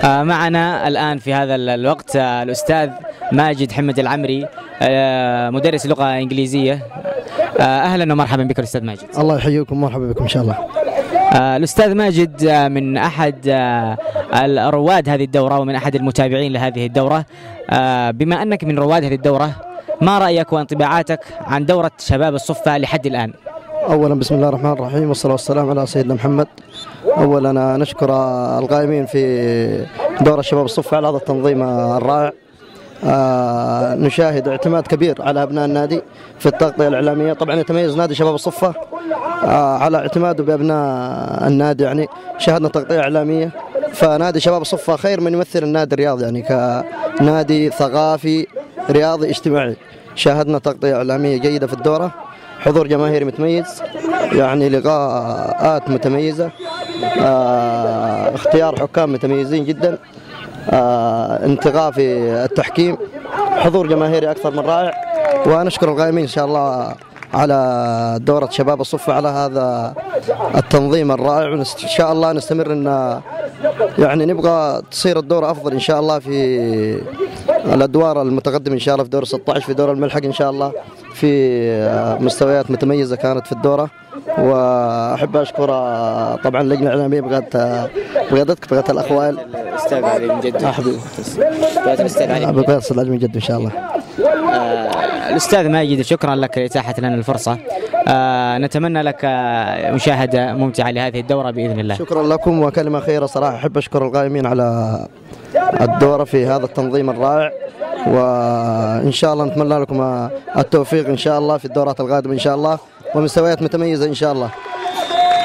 معنا الآن في هذا الوقت الأستاذ ماجد حمد العمري، مدرس لغة إنجليزية. أهلا ومرحبا بك أستاذ ماجد. الله يحييكم، مرحبا بكم إن شاء الله. الأستاذ ماجد من أحد رواد هذه الدورة ومن أحد المتابعين لهذه الدورة. بما أنك من رواد هذه الدورة، ما رأيك وانطباعاتك عن دورة شباب الصفة لحد الآن؟ أولا بسم الله الرحمن الرحيم، والصلاة والسلام على سيدنا محمد. أولا نشكر القائمين في دورة شباب الصفة على هذا التنظيم الرائع. نشاهد اعتماد كبير على أبناء النادي في التغطية الإعلامية. طبعا يتميز نادي شباب الصفة على اعتماده بأبناء النادي، يعني شاهدنا تغطية إعلامية. فنادي شباب الصفة خير من يمثل النادي الرياضي، يعني كنادي ثقافي رياضي اجتماعي. شاهدنا تغطية إعلامية جيدة في الدورة، حضور جماهيري متميز، يعني لقاءات متميزة، اختيار حكام متميزين جدا، انتقاء في التحكيم، حضور جماهيري أكثر من رائع. ونشكر القائمين إن شاء الله على دورة شباب الصفة على هذا التنظيم الرائع. وإن شاء الله نستمر إن يعني نبغى تصير الدورة أفضل إن شاء الله في الأدوار المتقدمة إن شاء الله، في دور 16 في دور الملحق إن شاء الله، في مستويات متميزة كانت في الدورة. وأحب أشكر طبعا اللجنة الإعلامية بقيادتك، بقيادة الأخوال الأستاذ علي من جد، الأستاذ علي من جد إن شاء الله. الأستاذ ماجد، شكرا لك لإتاحة لنا الفرصة. نتمنى لك مشاهدة ممتعة لهذه الدورة بإذن الله. شكرا لكم. وكلمة أخيرة صراحة أحب أشكر القائمين على الدورة في هذا التنظيم الرائع، وإن شاء الله نتمنى لكم التوفيق إن شاء الله في الدورات القادمة إن شاء الله، ومستويات متميزة إن شاء الله.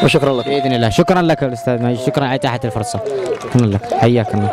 وشكرا لك بإذن الله. شكرا لك الأستاذ ماجد، شكرا على إتاحة الفرصة. شكرا لك، حياك الله.